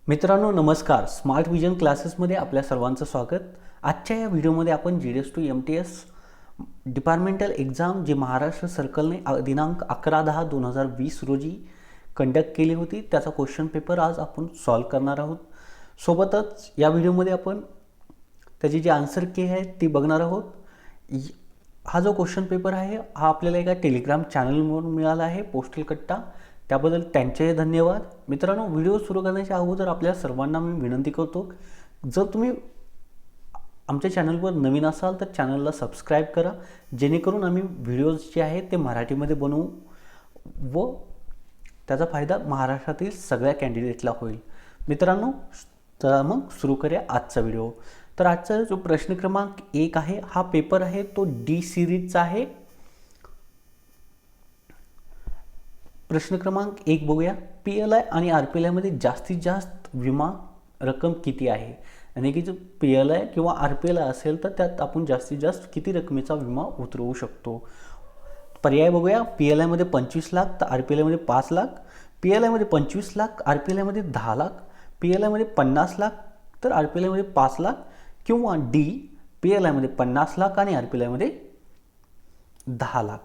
मित्रांनो नमस्कार. Smart vision क्लासेसमध्ये आपल्या सर्वांचं स्वागत. आजच्या या व्हिडिओमध्ये आपण GS2 MTS डिपार्टमेंटल एक्झाम जे महाराष्ट्र सर्कलने दिनांक 11/10/2020 रोजी कंडक्ट केली होती त्याचा क्वेश्चन पेपर आज आपण सॉल्व करणार आहोत. सोबतच या व्हिडिओमध्ये आपण त्याची जी आन्सर की आहे ती बघणार आहोत. हा जो क्वेश्चन पेपर आहे हा आपल्याला एका टेलिग्राम चॅनलवरून मिळाला आहे, पोस्टल कट्टा. त्याबद्दल त्यांचेही धन्यवाद. मित्रांनो, व्हिडिओ सुरू करण्याच्या अगोदर आपल्या सर्वांना मी विनंती करतो, जर तुम्ही आमच्या चॅनलवर नवीन असाल तर चॅनलला सबस्क्राईब करा, जेणेकरून आम्ही व्हिडिओज जे आहेत ते मराठीमध्ये बनवू व त्याचा फायदा महाराष्ट्रातील सगळ्या कॅन्डिडेटला होईल. मित्रांनो, तर मग सुरू करूया आजचा व्हिडिओ. तर आजचा जो प्रश्न क्रमांक 1 आहे हा पेपर आहे तो डी सिरीजचा आहे. प्रश्न क्रमांक 1 बघूया. PLI आणि RPLI मध्ये जास्तीत जास्त विमा रक्कम किती आहे? आणि की जो PLI किंवा RPLI असेल तर त्यात आपण जास्तीत जास्त किती रकमेचा विमा उतरवू शकतो? पर्याय बघूया. PLI मध्ये 25 लाख तर RPLI मध्ये 5 लाख, PLI मध्ये 25 लाख, RPLI मध्ये 10 लाख, PLI मध्ये 50 लाख तर RPLI मध्ये 5 लाख, किंवा डी PLI मध्ये 50 लाख आणि RPLI मध्ये 10 लाख.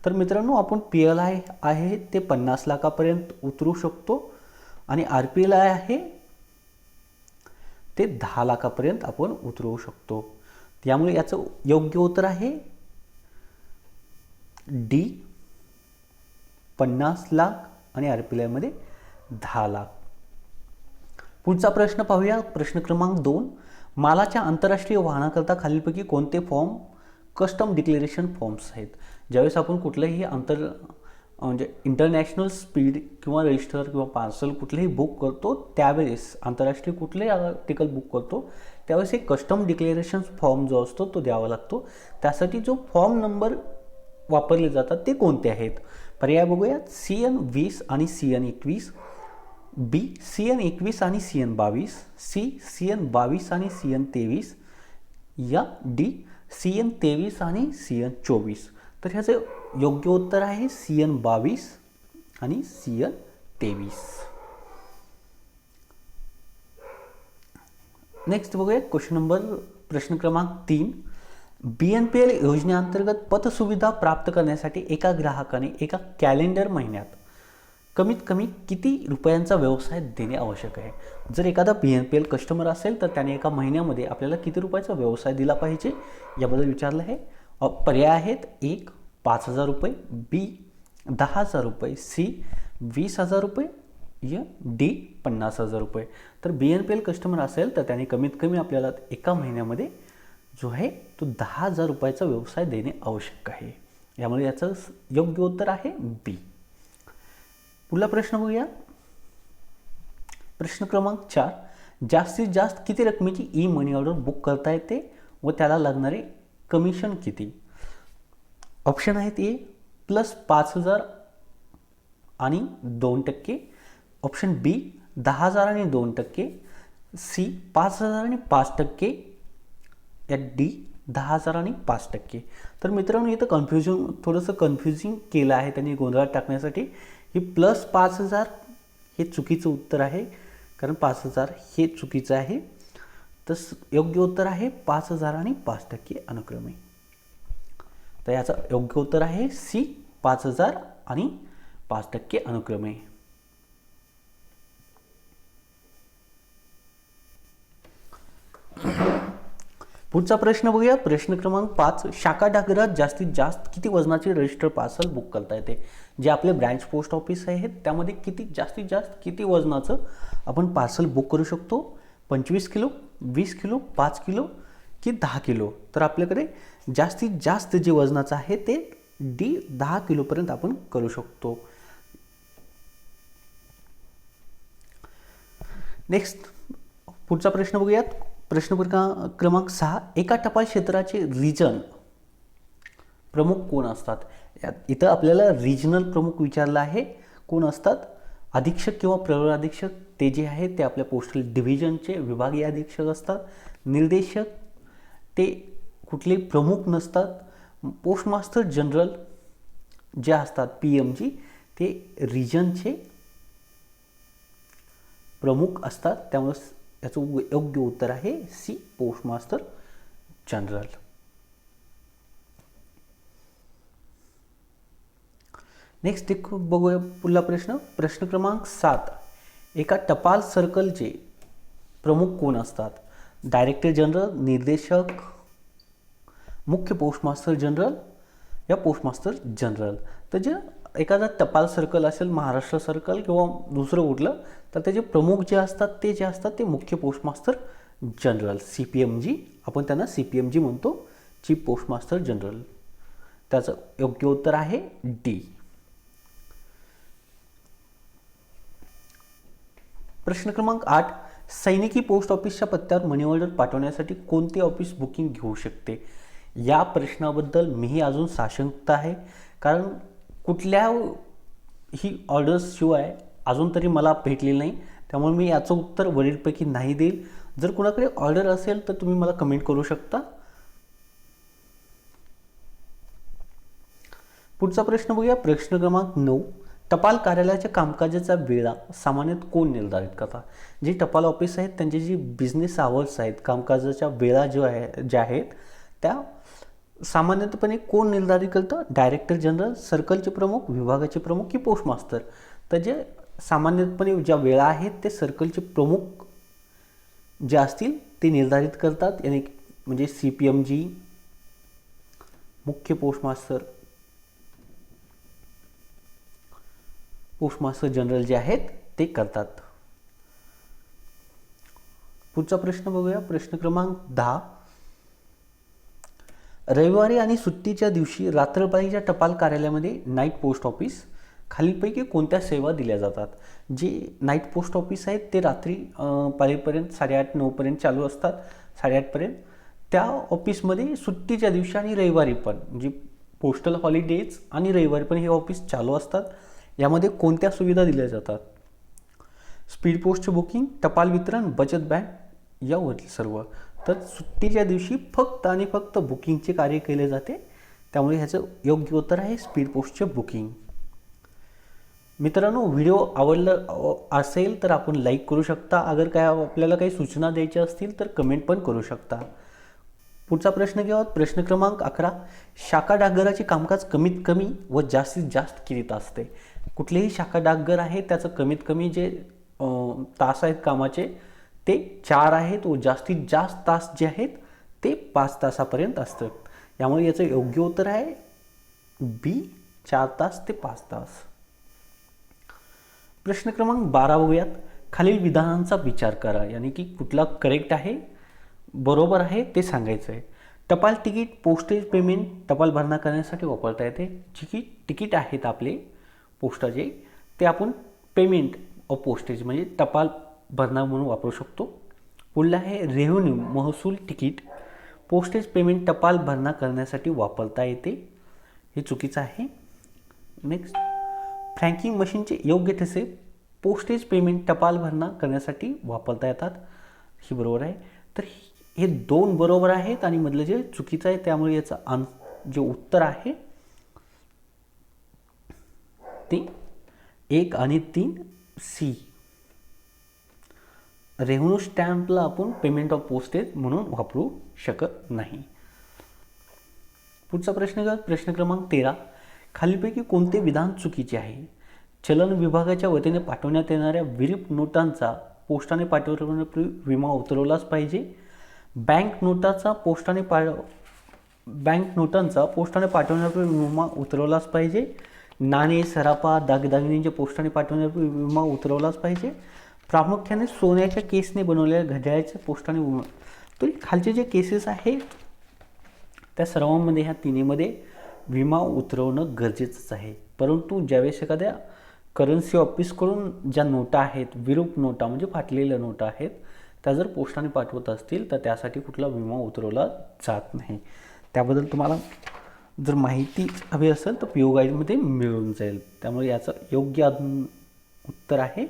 तर मित्रांनो, आपण PLI आहे ते 50 लाखापर्यंत उतरू शकतो आणि RPLI आहे ते 10 लाखापर्यंत आपण उतरवू शकतो. त्यामुळे याचं योग्य उत्तर आहे डी 50 लाख आणि RPLI मध्ये 10 लाख. पुढचा प्रश्न पाहूया. प्रश्न क्रमांक 2. मालाच्या आंतरराष्ट्रीय वाहनाकरता खालीलपैकी कोणते फॉर्म कस्टम डिक्लेरेशन फॉर्म्स आहेत? ज्यावेळेस आपण कुठलंही म्हणजे इंटरनॅशनल स्पीड किंवा रजिस्टर किंवा पार्सल कुठलेही बुक करतो त्यावेळेस, आंतरराष्ट्रीय कुठलेही आर्टिकल बुक करतो त्यावेळेस एक कस्टम डिक्लेरेशन फॉर्म जो असतो तो द्यावा लागतो. त्यासाठी जो फॉर्म नंबर वापरले जातात ते कोणते आहेत? पर्याय बघूया. CN20 आणि CN21, बी CN21 आणि CN22, सी CN22 आणि CN23, या डी CN23 आणि CN24. तर ह्याचं योग्य उत्तर आहे CN22 आणि CN23. नेक्स्ट बघूया प्रश्न क्रमांक 3. BNPL योजनेअंतर्गत पतसुविधा प्राप्त करण्यासाठी एका ग्राहकाने एका कॅलेंडर महिन्यात कमीत कमी किती रुपयांचा व्यवसाय देणे आवश्यक आहे? जर एखादा BNPL कस्टमर असेल तर त्याने एका महिन्यामध्ये आपल्याला किती रुपयाचा व्यवसाय दिला पाहिजे याबद्दल विचारलं आहे. पर्याय आहेत. 1. 5,000 रुपये, बी 10,000 रुपये, सी 20,000 रुपये, या डी 50,000 रुपये. तर BNPL कस्टमर असेल तर त्याने कमीत कमी आपल्याला एका महिन्यामध्ये जो आहे तो 10,000 रुपयाचा व्यवसाय देणे आवश्यक आहे. यामुळे याचं योग्य उत्तर आहे बी. पुढला प्रश्न बघूया. प्रश्न क्रमांक 4. जास्तीत जास्त किती रकमेची ई मनी ऑर्डर बुक करता येते व त्याला लागणारे कमिशन किती? ऑप्शन आहेत. ए +5,000 आणि 2%, ऑप्शन बी 10,000 आणि 2%, सी 5,000 आणि 5%, या डी 10,000 आणि 5%. तर मित्रांनो, इथं थोडंसं कन्फ्युजिंग केलं आहे त्यांनी गोंधळात टाकण्यासाठी. ही +5,000 हे चुकीचं उत्तर आहे, कारण 5,000 हे चुकीचं आहे. तर योग्य उत्तर आहे 5,000 आणि 5% अनुक्रमे. तर याचं योग्य उत्तर आहे सी 5,000 आणि 5% अनुक्रमे. पुढचा प्रश्न बघूया. प्रश्न क्रमांक 5. शाखा डाकघरात जास्तीत जास्त किती वजनाचे रजिस्टर पार्सल बुक करता येते? जे आपले ब्रँच पोस्ट ऑफिस आहेत त्यामध्ये जास्तीत जास्त किती वजनाचं आपण पार्सल बुक करू शकतो? 25 किलो, 20 किलो, 5 किलो की 10 किलो? तर आपल्याकडे जास्तीत जास्त जे वजनाचं आहे ते डी 10 किलोपर्यंत आपण करू शकतो. नेक्स्ट पुढचा प्रश्न बघूयात. प्रश्न क्रमांक 6. एका टपाल क्षेत्राचे रिजन प्रमुख कोण असतात? इथं आपल्याला रिजनल प्रमुख विचारला आहे. कोण असतात? अधीक्षक किंवा प्रवर अधीक्षक ते जे आहे ते आपल्या पोस्टल डिव्हिजनचे विभागीय अधीक्षक असतात. निर्देशक ते कुठले प्रमुख नसतात. पोस्टमास्टर जनरल जे असतात PMG ते रिजनचे प्रमुख असतात, त्यामुळे याचं योग्य उत्तर आहे सी, पोस्टमास्टर जनरल. नेक्स्ट बघूया पुढला प्रश्न क्रमांक 7. एका टपाल सर्कलचे प्रमुख कोण असतात? डायरेक्टर जनरल, निर्देशक, मुख्य पोस्टमास्टर जनरल या पोस्टमास्टर जनरल. तर जे एखादा टपाल सर्कल असेल, महाराष्ट्र सर्कल किंवा दुसरं कुठलं, तर त्याचे प्रमुख जे असतात ते मुख्य पोस्टमास्टर जनरल, CPMG. आपण त्यांना CPMG म्हणतो, चीफ पोस्टमास्टर जनरल. त्याचं योग्य उत्तर आहे डी. प्रश्न क्रमांक 8. सैनिकी पोस्ट ऑफिसच्या पत्त्यावर मनी ऑर्डर पाठवण्यासाठी कोणते ऑफिस बुकिंग घेऊ शकते? या प्रश्नाबद्दल मीही अजून साशंकता आहे, कारण कुठल्याही ऑर्डर्सशिवाय अजून तरी मला भेटलेलं नाही. त्यामुळे मी याचं उत्तर वरीलपैकी नाही देईल. जर कुणाकडे ऑर्डर असेल तर तुम्ही मला कमेंट करू शकता. पुढचा प्रश्न बघूया. प्रश्न क्रमांक 9. टपाल कार्यालयाच्या कामकाजाचा वेळा सामान्यत कोण निर्धारित करतात? जे टपाल ऑफिस आहेत त्यांचे जी बिझनेस आवर्स आहेत, कामकाजाच्या वेळा ज्या आहेत त्या सामान्यतपणे कोण निर्धारित करतं? डायरेक्टर जनरल, सर्कलचे प्रमुख, विभागाचे प्रमुख की पोस्टमास्टर? तर जे सामान्यपणे ज्या वेळा आहेत ते सर्कलचे प्रमुख जे असतील ते निर्धारित करतात, यानी म्हणजे CPMG, मुख्य पोस्टमास्टर जनरल जे आहेत ते करतात. पुढचा प्रश्न बघूया. प्रश्न क्रमांक 10. रविवारी आणि सुट्टीच्या दिवशी रात्रपाळीच्या टपाल कार्यालयामध्ये नाईट पोस्ट ऑफिस खालीलपैकी कोणत्या सेवा दिल्या जातात? जे नाईट पोस्ट ऑफिस आहेत ते रात्री पाळीपर्यंत 8:30-9 पर्यंत चालू असतात, 8:30 पर्यंत. त्या ऑफिसमध्ये सुट्टीच्या दिवशी आणि रविवारी पण, म्हणजे पोस्टल हॉलिडेज आणि रविवारी पण हे ऑफिस चालू असतात. यामध्ये कोणत्या सुविधा दिल्या जातात? स्पीड पोस्टचे बुकिंग, टपाल वितरण, बचत बँक यावरील सर्व. तर सुट्टीच्या दिवशी फक्त आणि फक्त बुकिंगचे कार्य केले जाते, त्यामुळे ह्याचं योग्य उत्तर आहे स्पीड पोस्टचे बुकिंग. मित्रांनो, व्हिडिओ आवडला असेल तर आपण लाईक करू शकता. अगर काय आपल्याला काही सूचना द्यायच्या असतील तर कमेंट पण करू शकता. पुढचा प्रश्न घेऊयात. प्रश्न क्रमांक 11. शाखा डाकघराचे कामकाज कमीत कमी व जास्तीत जास्त किती तास असते? कुठलेही शाखा डाकघर आहे त्याचं कमीत कमी जे तास आहेत कामाचे ते 4 आहेत व जास्तीत जास्त तास जे आहेत ते 5 तासापर्यंत असतात. यामुळे याचं योग्य उत्तर आहे बी, 4 तास ते 5 तास. प्रश्न क्रमांक 12 बघूयात. खालील विधानांचा विचार करा, यानी की कुठला करेक्ट आहे, बरोबर आहे ते सांगायचं आहे. टपाल तिकीट, पोस्टेज पेमेंट टपाल भरणा करण्यासाठी वापरता येते. तिकीट आहेत आपले पोस्टाचे ते आपण पेमेंट ऑफ पोस्टेज म्हणजे टपाल भरणा म्हणून वापरू शकतो. पुढलं आहे रेव्हेन्यू, महसूल तिकीट. पोस्टेज पेमेंट टपाल भरणा करण्यासाठी वापरता येते, हे चुकीचं आहे. नेक्स्ट, फ्रँकिंग मशीनचे योग्य ठसे पोस्टेज पेमेंट टपाल भरणा करण्यासाठी वापरता येतात, ही बरोबर आहे. तर हे 2 बरोबर आहेत आणि मधलं जे चुकीचं आहे, त्यामुळे याचं जे उत्तर आहे ते 1 आणि 3 सी. रेव्हेन्यू स्टॅम्पला आपण पेमेंट ऑफ पोस्टेज म्हणून वापरू शकत नाही. पुढचा प्रश्न क्रमांक 13. खालीलपैकी कोणते विधान चुकीचे आहे? चलन विभागाच्या वतीने पाठवण्यात येणाऱ्या विरिप नोटांचा पोस्टाने पाठवण्यापूर्वी विमा उतरवलाच पाहिजे. बँक नोटांचा पोस्टाने पाठवण्यापूर्वी विमा उतरवलाच पाहिजे. नाणे, सराफा, दागदागिन्यांच्या पोस्टाने पाठवण्यापूर्वी विमा उतरवलाच पाहिजे. प्रामुख्याने सोन्याच्या केसने बनवलेल्या घड्याळाच्या पोस्टाने विमा. तर खालचे जे केसेस आहेत त्या सर्वांमध्ये, ह्या तिन्हीमध्ये विमा उतरवणं गरजेचंच आहे. परंतु ज्यावेळेस एखाद्या करन्सी ऑफिसकडून ज्या नोटा आहेत, विरूप नोटा म्हणजे फाटलेल्या नोटा आहेत, त्या जर पोस्टाने पाठवत असतील तर त्यासाठी कुठला विमा उतरवला जात नाही. त्याबद्दल तुम्हाला जर माहिती हवी असेल तर PO गाईडमध्ये मिळून जाईल. त्यामुळे याचं योग्य उत्तर आहे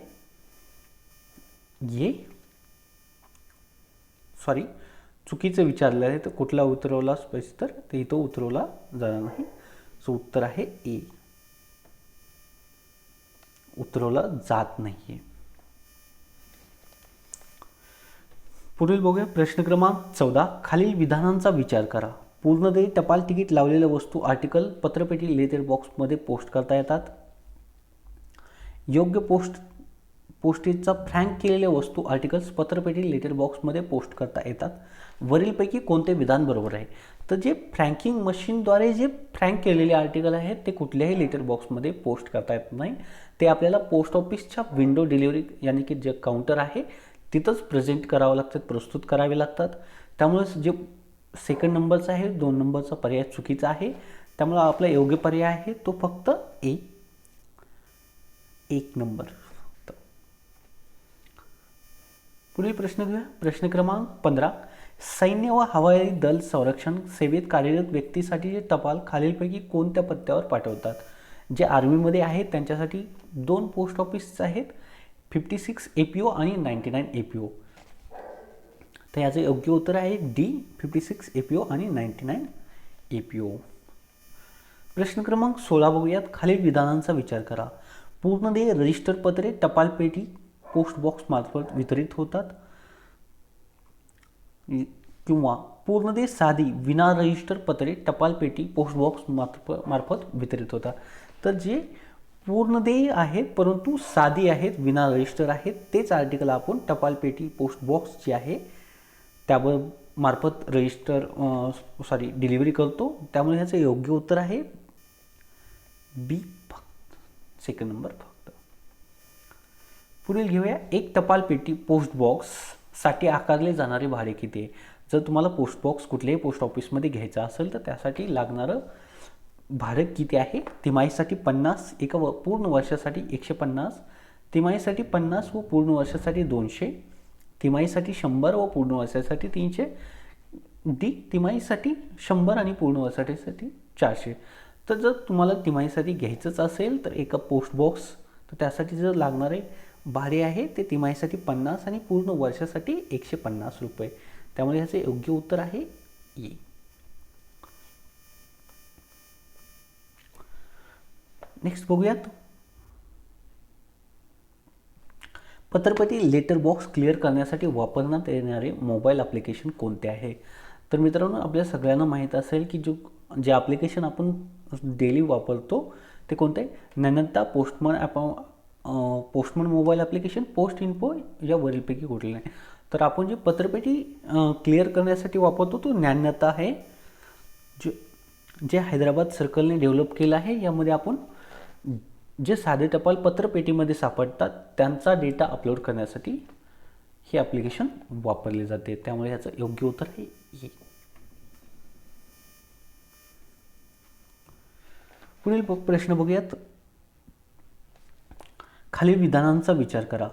चुकीचं विचारलं आहे, तर कुठला उतरवला पाहिजे, तर ते इथं उतरवला जाणार नाही. सो उत्तर आहे ए, उतरवला जात नाही. पुढील बघूया प्रश्न क्रमांक 14. खालील विधानांचा विचार करा. पूर्णदेही टपाल तिकीट लावलेल्या वस्तू आर्टिकल पत्रपेटी लेटर बॉक्समध्ये पोस्ट करता येतात. योग्य पोस्टेजचा फ्रँक केलेल्या वस्तू आर्टिकल्स पत्रपेटी लेटर बॉक्समध्ये पोस्ट करता येतात. वरीलपैकी कोणते विधान बरोबर आहे? तर जे फ्रँकिंग मशीनद्वारे जे फ्रँक केलेले आर्टिकल आहेत ते कुठल्याही लेटर बॉक्समध्ये पोस्ट करता येत नाही. ते आपल्याला पोस्ट ऑफिसच्या विंडो डिलिव्हरी यानी की जे काउंटर आहे तिथंच प्रेझेंट करावं लागतात, प्रस्तुत करावे लागतात. त्यामुळे जे सेकंड नंबरचा आहे, 2 नंबरचा पर्याय चुकीचा आहे. त्यामुळे आपला योग्य पर्याय आहे तो फक्त एक नंबर. पुढील प्रश्न घेऊया. प्रश्न क्रमांक 15. सैन्य व हवाई दल संरक्षण सेवेत कार्यरत व्यक्तीसाठी टपाल खालीलपैकी कोणत्या पत्त्यावर पाठवतात? जे आर्मीमध्ये आहेत त्यांच्यासाठी 2 पोस्ट ऑफिस आहेत, 56 APO आणि 99 APO. तर याचं योग्य उत्तर आहे डी, 56 APO आणि 99 APO. प्रश्न क्रमांक 16 बघूयात. खालील विधानांचा विचार करा. पूर्णदेह रजिस्टर पत्रे टपाल पेटी पोस्ट बॉक्स मार्फत वितरित होतात, किंवा पूर्णदेह साधी विना रजिस्टर पत्रे टपाल पेटी पोस्ट बॉक्स मार्फत वितरित होतात. तर जे पूर्णदेह आहेत परंतु साधी आहेत, विना रजिस्टर आहेत, तेच आर्टिकल आपण टपाल पेटी पोस्ट बॉक्स जे आहे त्यावर मार्फत डिलिव्हरी करतो. त्यामुळे ह्याचं योग्य उत्तर आहे बी, फक्त सेकंड नंबर फक्त. पुढील घेऊया. एक टपाल पेटी पोस्ट बॉक्स साठी आकारले जाणारे भाडे किती आहे? जर तुम्हाला पोस्ट बॉक्स कुठल्याही पोस्ट ऑफिसमध्ये घ्यायचा असेल तर त्यासाठी लागणारं भाडं किती आहे? तिमाहीसाठी 50, एका पूर्ण वर्षासाठी 150, तिमाहीसाठी 50 व पूर्ण वर्षासाठी 200, तिमाहीसाठी 100 व पूर्ण वर्षासाठी 300, डी तिमाहीसाठी 100 आणि पूर्ण वर्षासाठी 400. तर जर तुम्हाला तिमाहीसाठी घ्यायचंच असेल तर एका पोस्ट बॉक्स तर त्यासाठी जर लागणारे भाडे आहे ते तिमाहीसाठी 50 आणि पूर्ण वर्षासाठी 150 रुपये. त्यामुळे ह्याचे योग्य उत्तर आहे ए. नेक्स्ट बघूयात. पत्रपेटी लेटर बॉक्स क्लिअर करण्यासाठी वापरण्यात येणारे मोबाईल ॲप्लिकेशन कोणते आहे? तर मित्रांनो, आपल्या सगळ्यांना माहीत असेल की जे ॲप्लिकेशन आपण डेली वापरतो ते कोणते आहे? ज्ञानदा, postman mobile application, post info या वरीलपैकी कुठले नाही. तर आपण जे पत्रपेटी क्लिअर करण्यासाठी वापरतो तो ज्ञानदा आहे, जे हैदराबाद सर्कलने डेव्हलप केलं आहे. यामध्ये आपण जे साधे टपाल पत्रपेटीमध्ये सापडतात त्यांचा डेटा अपलोड करण्यासाठी हे ॲप्लिकेशन वापरले जाते. त्यामुळे ह्याचं योग्य उत्तर आहे ए. पुढील प्रश्न बघूयात. खालील विधानांचा विचार करा.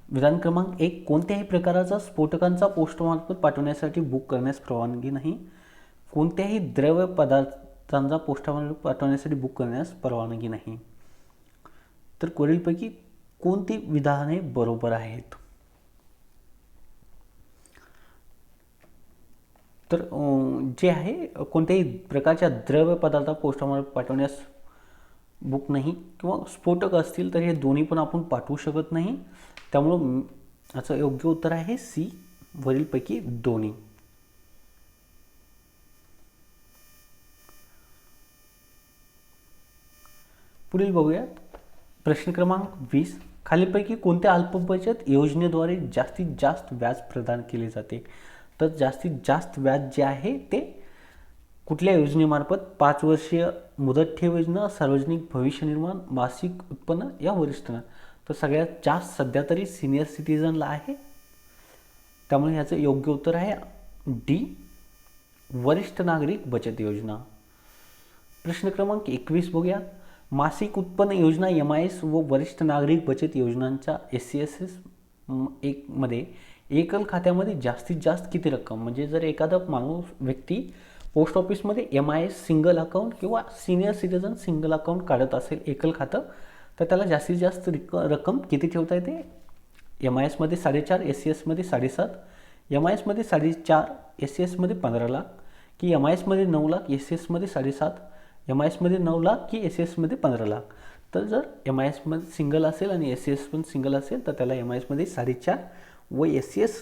विधान क्रमांक 1. कोणत्याही प्रकारचा स्फोटकांचा पोस्टमार्फत पाठवण्यासाठी बुक करण्यास परवानगी नाही. कोणत्याही द्रव्य पदार्थांचा पोस्टमार्फत पाठवण्यासाठी बुक करण्यास परवानगी नाही. तर वरीलपैकी कोणती विधाने बरोबर आहेत? तर जे आहे कोणत्याही प्रकारच्या द्रव्य पदार्थ पोस्टमार्फत पाठवण्यास बुक नाही, किंवा स्फोटक असतील तर हे दोन्ही पण आपण पाठवू शकत नाही. त्यामुळं याचं योग्य उत्तर आहे सी, वरीलपैकी दोन्ही. पुढील बघूयात. प्रश्न क्रमांक 20. खालीलपैकी कोणत्या अल्पबचत योजनेद्वारे जास्तीत जास्त व्याज प्रदान केले जाते? तर जास्तीत जास्त व्याज जे आहे ते कुठल्या योजनेमार्फत? 5 वर्षीय मुदत ठेव योजना, सार्वजनिक भविष्य निर्माण, मासिक उत्पन्न या वरिष्ठांना. तर सगळ्यात जास्त सध्या तरी सिनियर सिटीजनला आहे. त्यामुळे ह्याचं योग्य उत्तर आहे डी, वरिष्ठ नागरिक बचत योजना. प्रश्न क्रमांक 21 बघूया. मासिक उत्पन्न योजना MIS व वरिष्ठ नागरिक बचत योजनांच्या SCSS मध्ये एकल खात्यामध्ये जास्तीत जास्त किती रक्कम? म्हणजे जर एखादा व्यक्ती पोस्ट ऑफिसमध्ये MIS सिंगल अकाउंट किंवा सिनियर सिटीजन सिंगल अकाउंट काढत असेल एकल खातं, तर त्याला जास्तीत जास्त रक्कम किती ठेवता येते? MIS मध्ये 4.5, SCS मध्ये 7.5, MIS मध्ये 4.5, SCS मध्ये 15 लाख, की MIS मध्ये 9 लाख, SCS मध्ये 7.5, MIS मध्ये 9 लाख की SCS मध्ये 15 लाख. तर जर MIS मध्ये सिंगल असेल आणि SCS पण सिंगल असेल तर त्याला MIS मध्ये 4.5 व SCS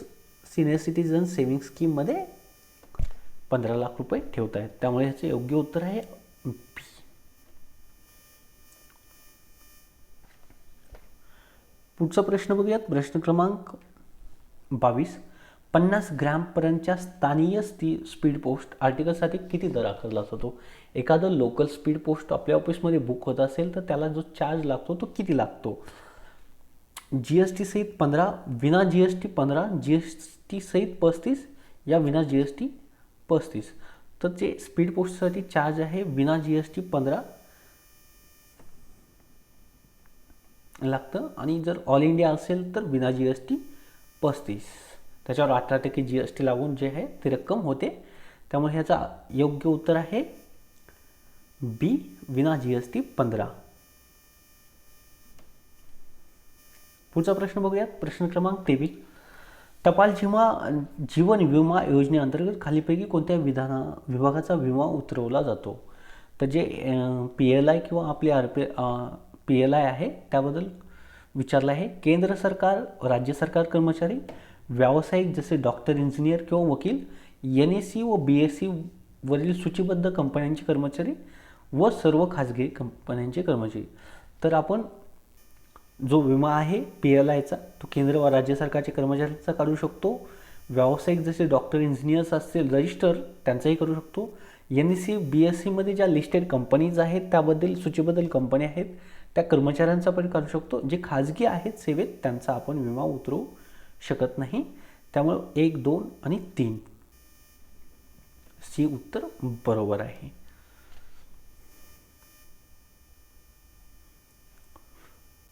सिनियर सिटीजन सेव्हिंग स्कीममध्ये 15 लाख रुपये ठेवत आहेत. त्यामुळे ह्याचे योग्य उत्तर आहे बी. पुढचा प्रश्न बघूयात. प्रश्न क्रमांक 22. 50 ग्रॅमपर्यंतच्या स्थानीय स्पीड पोस्ट आर्टिकलसाठी किती दर आकारला जातो? एखादं लोकल स्पीड पोस्ट आपल्या ऑफिसमध्ये बुक होत असेल तर त्याला जो चार्ज लागतो तो किती लागतो? GST सहित 15, विना GST 15, GST सहित 35 या विना GST 35. तर जे स्पीड पोस्टसाठी चार्ज आहे विना GST 15 लागतं आणि जर ऑल इंडिया असेल तर विना GST 35. त्याच्यावर 18% GST लागून जे आहे ती रक्कम होते. त्यामुळे ह्याचा योग्य उत्तर आहे बी, विना GST 15. पुढचा प्रश्न बघूयात. प्रश्न क्रमांक 23. टपाल जीवन विमा योजनेअंतर्गत खालीपैकी कोणत्या विभागाचा विमा उतरवला जातो? तर जे PLI किंवा आपले PLI आहे त्याबद्दल विचारलं आहे. केंद्र सरकार, राज्य सरकार कर्मचारी, व्यावसायिक जसे डॉक्टर, इंजिनियर किंवा वकील, NSE व BSE वरील सूचीबद्ध कंपन्यांचे कर्मचारी व सर्व खाजगी कंपन्यांचे कर्मचारी. तर आपण जो विमा आहे PLIचा तो केंद्र व राज्य सरकारच्या कर्मचाऱ्यांचा काढू शकतो. व्यावसायिक जसे डॉक्टर, इंजिनियर्स असतील रजिस्टर त्यांचाही करू शकतो. NSE BSE मध्ये ज्या लिस्टेड कंपनीज आहेत त्याबद्दल सूचीबद्ध कंपन्या आहेत त्या कर्मचाऱ्यांचा पण काढू शकतो. जे खाजगी आहेत सेवेत त्यांचा आपण विमा उतरवू शकत नाही. त्यामुळे 1, 2 आणि 3 सी उत्तर बरोबर आहे.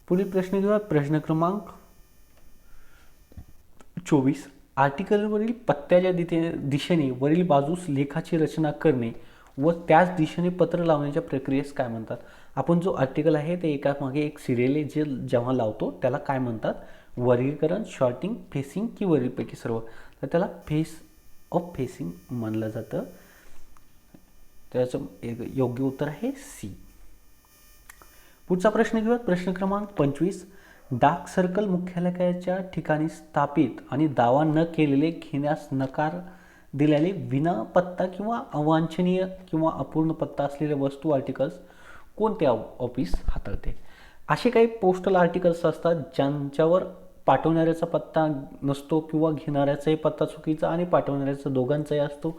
पुढील प्रश्न घेऊया. प्रश्न क्रमांक 24. आर्टिकलवरील पत्त्याच्या दिशेने वरील बाजूस लेखाची रचना करणे व त्याच दिशेने पत्र लावण्याच्या प्रक्रियेस काय म्हणतात? आपण जो आर्टिकल आहे ते एकामागे एक सिरियली जे जेव्हा लावतो त्याला काय म्हणतात? वर्गीकरण, शॉर्टिंग, फेसिंग की वरीलपैकी सर्व? तर त्याला फेस ऑफ फेसिंग मानलं जातं. त्याचं योग्य उत्तर आहे सी. पुढचा प्रश्न घेऊयात. प्रश्न क्रमांक 25. डाक सर्कल मुख्यालयाच्या ठिकाणी स्थापित आणि दावा न केलेले घेण्यास नकार दिलेले विना पत्ता किंवा अवांछनीय किंवा अपूर्ण पत्ता असलेल्या वस्तू आर्टिकल्स कोणते ऑफिस हाताळते? असे काही पोस्टल आर्टिकल्स असतात ज्यांच्यावर पाठवणाऱ्याचा पत्ता नसतो किंवा घेणाऱ्याचाही पत्ता चुकीचा आणि पाठवणाऱ्याचा दोघांचाही असतो.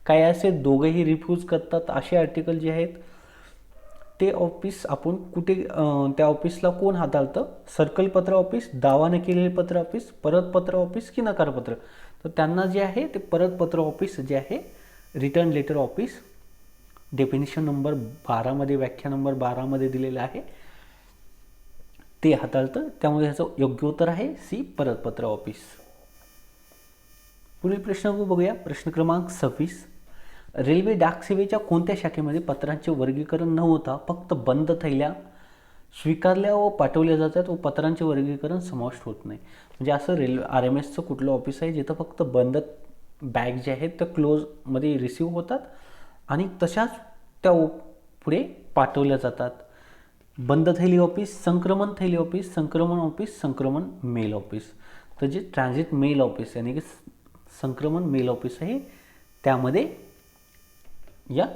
काही असे दोघेही रिफ्यूज करतात. असे आर्टिकल जे आहेत ते ऑफिस आपण कुठे, त्या ऑफिसला कोण हाताळतं? सर्कल पत्र ऑफिस, दावा न केलेले पत्र ऑफिस, परत पत्र ऑफिस की नकारपत्र? तर त्यांना जे आहे ते परत पत्र ऑफिस जे आहे, return letter office, definition number 12 मध्ये, व्याख्या नंबर 12 मध्ये दिलेलं आहे ते हाताळतं. त्यामुळे ह्याचं योग्य उत्तर आहे सी, परत पत्र ऑफिस. पुढील प्रश्न बघूया. प्रश्न क्रमांक 26. रेल्वे डाक सेवेच्या कोणत्या शाखेमध्ये पत्रांचे वर्गीकरण न होता फक्त बंद थैल्या स्वीकारल्या व पाठवल्या जातात व पत्रांचे वर्गीकरण समाविष्ट होत नाही? म्हणजे असं रेल्वे RMSचं कुठलं ऑफिस आहे जिथं फक्त बंद बॅग जे आहेत त्या क्लोजमध्ये रिसीव्ह होतात आणि तशाच त्या पुढे पाठवल्या जातात? बंद थैली ऑफिस, संक्रमण थैली ऑफिस, संक्रमण ऑफिस, संक्रमण मेल ऑफिस. तर जे ट्रान्झिट मेल ऑफिस यानी की संक्रमण मेल ऑफिस आहे त्यामध्ये या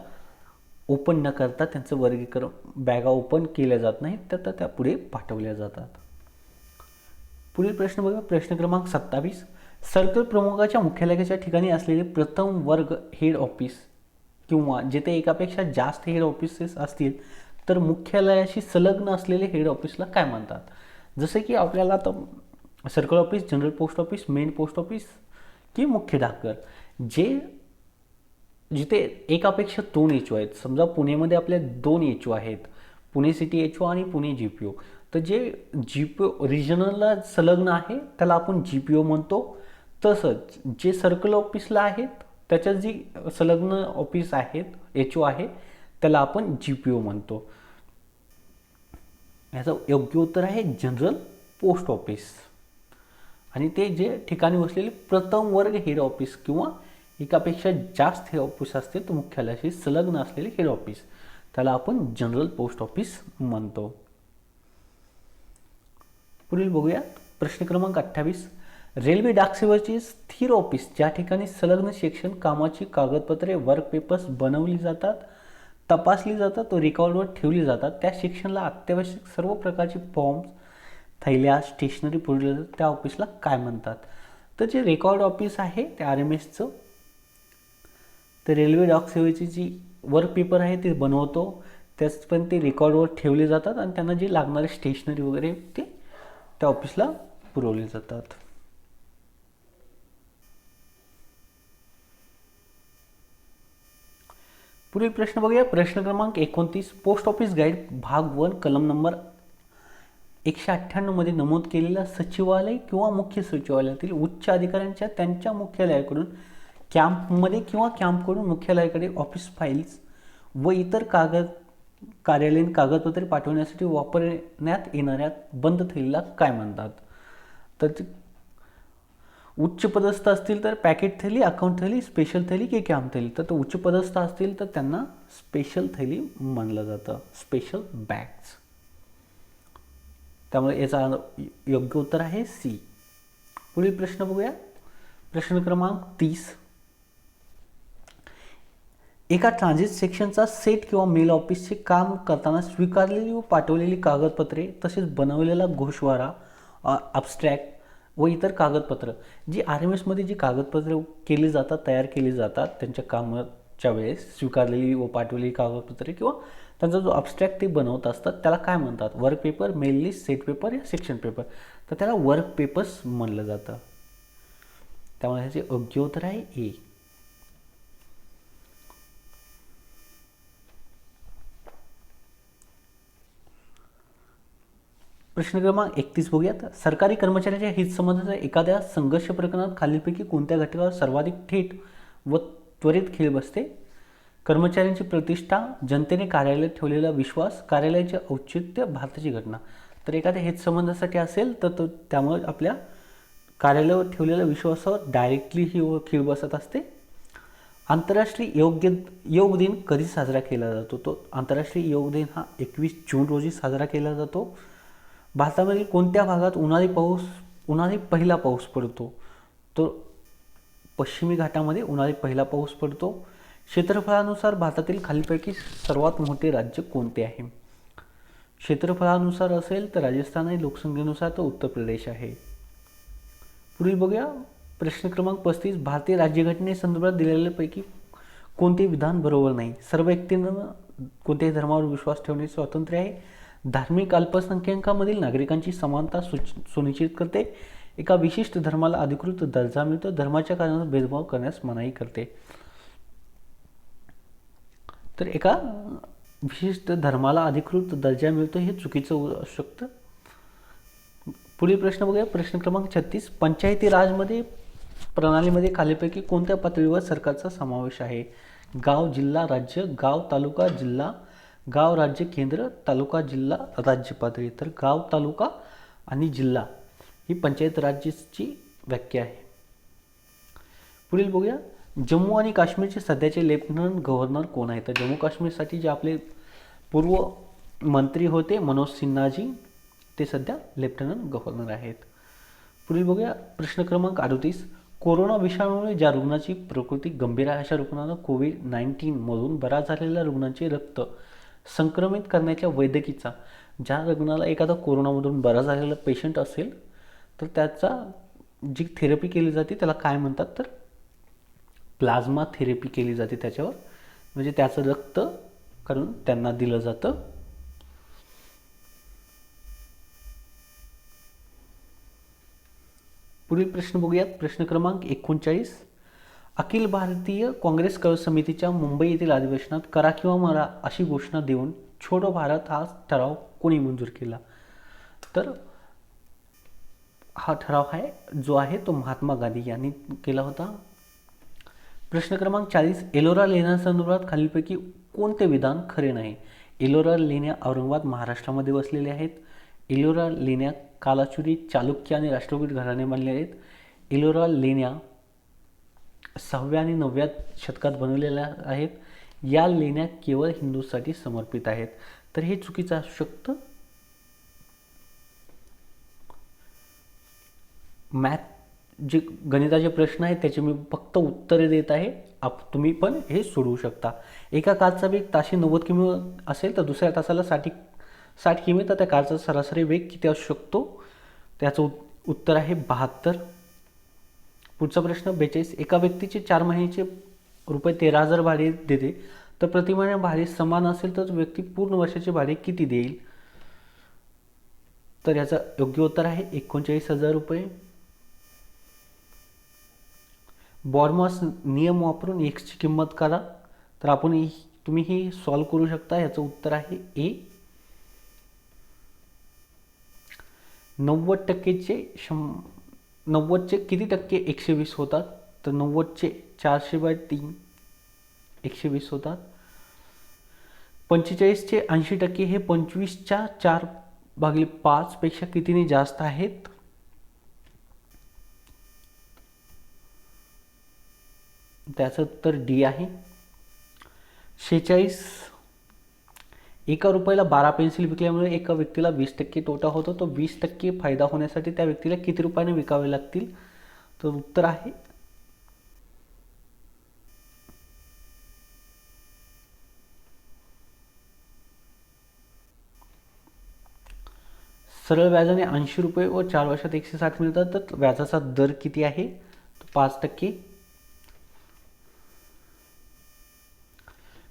ओपन न करता त्यांचं वर्गीकरण, बॅगा ओपन केल्या जात नाहीत तर त्या पुढे पाठवल्या जातात. पुढील प्रश्न बघा. प्रश्न क्रमांक 27. सर्कल प्रमुखाच्या मुख्यालयाच्या ठिकाणी असलेले प्रथम वर्ग हेड ऑफिस किंवा जिथे एकापेक्षा जास्त हेड ऑफिसेस असतील तर मुख्यालयाशी संलग्न असलेले हेड ऑफिसला काय म्हणतात? जसे की आपल्याला आता circle office, general post office, main post office की मुख्य डाकघर, जिथे एकापेक्षा 2 HO आहेत. समजा पुणेमध्ये आपल्या 2 HO आहेत, पुणे सिटी HO आणि पुणे GPO. तर जे GPO रिजनलला संलग्न आहे त्याला आपण GPO म्हणतो. तसंच जे सर्कल ऑफिसला आहेत त्याच्यात जी संलग्न ऑफिस आहेत HO आहे त्याला आपण GPO म्हणतो. याचं योग्य उत्तर आहे जनरल पोस्ट ऑफिस. आणि ते जे ठिकाणी बसलेले प्रथम वर्ग हेड ऑफिस किंवा एकापेक्षा जास्त हेड ऑफिस असतील तर मुख्यालयाशी संलग्न असलेले हेड ऑफिस त्याला आपण जनरल पोस्ट ऑफिस म्हणतो. पुढील बघूया. प्रश्न क्रमांक 28. रेल्वे डाकसेवाची स्थिर ऑफिस ज्या ठिकाणी संलग्न शिक्षण कामाची कागदपत्रे वर्क पेपर्स बनवली जातात, तपासली जातात व रेकॉर्डवर ठेवली जातात, त्या शिक्षणाला अत्यावश्यक सर्व प्रकारचे फॉर्म्स, थैल्या, स्टेशनरी पुरवली जातात, त्या ऑफिसला काय म्हणतात? तर जे रेकॉर्ड ऑफिस आहे ते RMSचं, तर रेल्वे डाक सेवेची जी वर्क पेपर आहे ते बनवतो, त्याच पण ते रेकॉर्डवर ठेवले जातात आणि त्यांना जे लागणारे स्टेशनरी वगैरे ते त्या ऑफिसला पुरवले जातात. पुढील प्रश्न बघूया. प्रश्न क्रमांक 29. पोस्ट ऑफिस गाईड भाग 1 कलम नंबर 198 मध्ये नमूद केलेल्या सचिवालय किंवा मुख्य सचिवालयातील उच्च अधिकाऱ्यांच्या त्यांच्या मुख्यालयाकडून कॅम्पमध्ये किंवा कॅम्पकडून मुख्यालयाकडे ऑफिस फाईल्स व इतर कार्यालयीन कागदपत्रे पाठवण्यासाठी वापरण्यात येणाऱ्या बंद थैलीला काय म्हणतात? तर उच्च पदस्थ असतील तर पॅकेट थैली, अकाउंट थैली, स्पेशल थैली की कॅम्प थैली. तर उच्च पदस्थ असतील तर त्यांना स्पेशल थैली मानलं जातं, स्पेशल बॅग्स. त्यामुळे याचा योग्य उत्तर आहे सी. पुढील प्रश्न बघूया. प्रश्न क्रमांक 30. एका ट्रान्झिट सेक्शनचा सेट किंवा मेल ऑफिसचे काम करताना स्वीकारलेली व पाठवलेली कागदपत्रे तसेच बनवलेला गोषवारा, अबस्ट्रॅक्ट व इतर कागदपत्र जी RMSमध्ये जी कागदपत्रे केली जातात, तयार केली जातात त्यांच्या कामाच्या वेळेस, स्वीकारलेली व पाठवलेली कागदपत्रे किंवा त्यांचा जो अबस्ट्रॅक्ट ते बनवत असतात त्याला काय म्हणतात? Work paper, mail list, set paper या सेक्शन पेपर. तर त्याला वर्क पेपर्स म्हणलं जातं. त्यामुळे ह्याचे योग्य उत्तर आहे ए. प्रश्न क्रमांक 31 बघूयात. सरकारी कर्मचाऱ्यांच्या हितसंबंधाच्या एखाद्या संघर्ष प्रकरणात खालीलपैकी कोणत्या घटकावर सर्वाधिक थेट व त्वरित खीळ बसते? कर्मचाऱ्यांची प्रतिष्ठा, जनतेने कार्यालयात ठेवलेला विश्वास, कार्यालयाचे औचित्य, भारताची घटना. तर एखाद्या हितसंबंधासाठी असेल तर त्यामुळे आपल्या कार्यालयावर ठेवलेल्या विश्वासावर डायरेक्टली ही खीळ बसत असते. आंतरराष्ट्रीय योग दिन कधी साजरा केला जातो? तो आंतरराष्ट्रीय योग दिन हा 21 जून रोजी साजरा केला जातो. भारतामधील कोणत्या भागात उन्हाळी पहिला पाऊस पडतो? तो पश्चिमी घाटामध्ये उन्हाळी पहिला पाऊस पडतो. क्षेत्रफळानुसार भारतातील खालीलपैकी सर्वात मोठे राज्य कोणते आहे? क्षेत्रफळानुसार असेल तर राजस्थान आहे, लोकसंख्येनुसार तर उत्तर प्रदेश आहे. पुढील बघूया. प्रश्न क्रमांक 35. भारतीय राज्यघटनेसंदर्भात दिलेल्यापैकी कोणते विधान बरोबर नाही? सर्व व्यक्तींना कोणत्याही धर्मावर विश्वास ठेवण्याचे स्वातंत्र्य आहे. धार्मिक अल्पसंख्याकांमधील नागरिकांची समानता सुनिश्चित करते. एका विशिष्ट धर्माला अधिकृत दर्जा मिळतो. धर्माच्या कारणाने भेदभाव करण्यास मनाई करते. तर एका विशिष्ट धर्माला अधिकृत दर्जा मिळतो हे चुकीचं असू शकतं. पुढील प्रश्न बघूया. प्रश्न क्रमांक 36. पंचायती राजमध्ये प्रणालीमध्ये खालीलपैकी कोणत्या पातळीवर सरकारचा समावेश आहे? गाव, जिल्हा, राज्य, गाव, तालुका, जिल्हा, गाव, राज्य, केंद्र, तालुका, जिल्हा, राज्य पातळी. तर गाव, तालुका आणि जिल्हा ही पंचायत राज्याची व्याख्या आहे. पुढील बघूया. जम्मू आणि काश्मीरचे सध्याचे लेफ्टनंट गव्हर्नर कोण आहे? तर जम्मू काश्मीरसाठी जे आपले पूर्व मंत्री होते मनोज सिन्हाजी, ते सध्या लेफ्टनंट गव्हर्नर आहेत. पुढील बघूया. प्रश्न क्रमांक 38. कोरोना विषाणूमुळे ज्या रुग्णाची प्रकृती गंभीर आहे अशा रुग्णांना COVID-19 मधून बरा झालेल्या रुग्णांचे रक्त संक्रमित करण्याच्या वैद्यकीचा, ज्या रुग्णाला एखादा कोरोनामधून बरा झालेला पेशंट असेल तर त्याचा जी थेरपी केली जाते त्याला काय म्हणतात? तर प्लाझ्मा थेरपी केली जाते त्याच्यावर, म्हणजे त्याचं रक्त काढून त्यांना दिलं जातं. पुढील प्रश्न बघूयात. प्रश्न क्रमांक 39. अखिल भारतीय काँग्रेस समितीच्या मुंबई येथील अधिवेशनात करा किंवा मरा अशी घोषणा देऊन छोडो भारत हा ठराव कोणी मंजूर केला? तर हा ठराव आहे जो आहे तो महात्मा गांधी यांनी केला होता. प्रश्न क्रमांक 40. एलोरा लेण्यांसंदर्भात खालीलपैकी कोणते विधान खरे नाही? एलोरा लेण्या औरंगाबाद महाराष्ट्रामध्ये वसलेल्या आहेत. एलोरा लेण्या कालाचुरी, चालुक्य आणि राष्ट्रकूट घराणे बांधले आहेत. एलोरा लेण्या 6व्या आणि 9व्या शतकात बनवलेल्या आहेत. या लेण्या केवळ हिंदूसाठी समर्पित आहेत. तर हे चुकीचं असू शकतं. जे गणिताचे प्रश्न आहेत त्याचे मी फक्त उत्तरे देत आहे, तुम्ही पण हे सोडवू शकता. एका कारचा वेग ताशी 90 किमी असेल तर दुसऱ्या तासाला 60 किमी, तर त्या कारचा सरासरी वेग किती असू शकतो? त्याचं उत्तर आहे 72. पुढचा प्रश्न 42. एका व्यक्तीचे 4 महिन्याचे रुपये 13,000 भाडे देते, तर प्रति महिना भाडे समान असेल तर व्यक्ती पूर्ण वर्षाचे भाडे किती देईल? तर याचं योग्य उत्तर आहे 39,000 रुपये. बॉर्मॉस नियम वापरून एक्सची किंमत करा, तर तुम्ही ही सॉल्व करू शकता. याचं उत्तर आहे ए. 90चे किती टक्के 120 होतात? तर 90चे 400/3 120 होतात. 45चे 80% हे 25च्या 4/5 पेक्षा कितीने जास्त आहेत? त्याचं उत्तर डी आहे. 46. एका रुपयाला 12 पेन्सिल विकल्यामुळे एका व्यक्तीला 20% तोटा होतो, तो 20% फायदा होण्यासाठी त्या व्यक्तीला किती रुपयाने विकावे लागतील? तर उत्तर आहे सरळ व्याजाने 80 रुपये व 4 वर्षात 160 मिळतात, तर व्याजाचा दर किती आहे? 5%.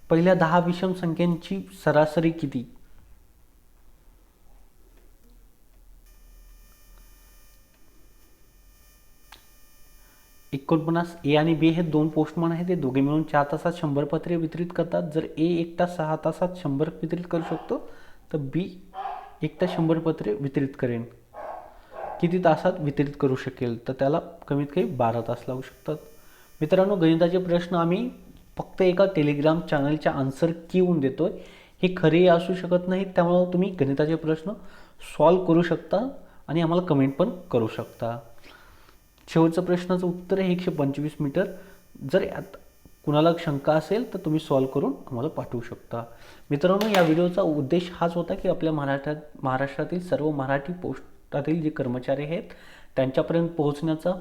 पहिल्या 10 विषम संख्यांची सरासरी किती? ए आणि बी हे 2 पोस्टमन आहेत, ते दोघे मिळून 4 तासात 100 पत्रे वितरित करतात. जर ए एकटा 6 तासात 100 वितरित करू शकतो, तर बी एकटा 100 पत्रे वितरित करेन. किती तासात वितरित करू शकेल? तर त्याला कमीत कमी 12 तास लागू शकतात. मित्रांनो, गणिताचे प्रश्न आम्ही फक्त एका टेलिग्राम चॅनलच्या आन्सर कीहून देतोय. हे खरे असू शकत नाहीत, त्यामुळे तुम्ही गणिताचे प्रश्न सॉल्व करू शकता आणि आम्हाला कमेंट पण करू शकता. शेवटचं प्रश्नाचं उत्तर आहे 125 मीटर. जर यात कुणाला शंका असेल तर तुम्ही सॉल्व करून आम्हाला पाठवू शकता. मित्रांनो, या व्हिडिओचा उद्देश हाच होता की आपल्या महाराष्ट्रातील सर्व मराठी पोस्टातील जे कर्मचारी आहेत त्यांच्यापर्यंत पोहोचण्याचा.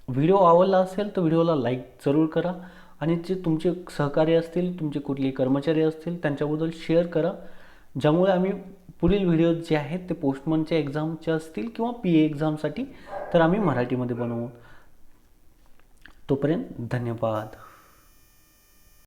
व्हिडिओ आवडला असेल तर व्हिडिओला लाईक जरूर करा आणि जे तुमचे सहकारी असतील, तुमचे कुठले कर्मचारी असतील त्यांच्याबद्दल शेअर करा, ज्यामुळे आम्ही पुढील व्हिडिओ जे आहेत ते पोस्टमनच्या एक्झामचे असतील किंवा PA एक्झामसाठी तर आम्ही मराठीमध्ये बनवू. तोपर्यंत धन्यवाद.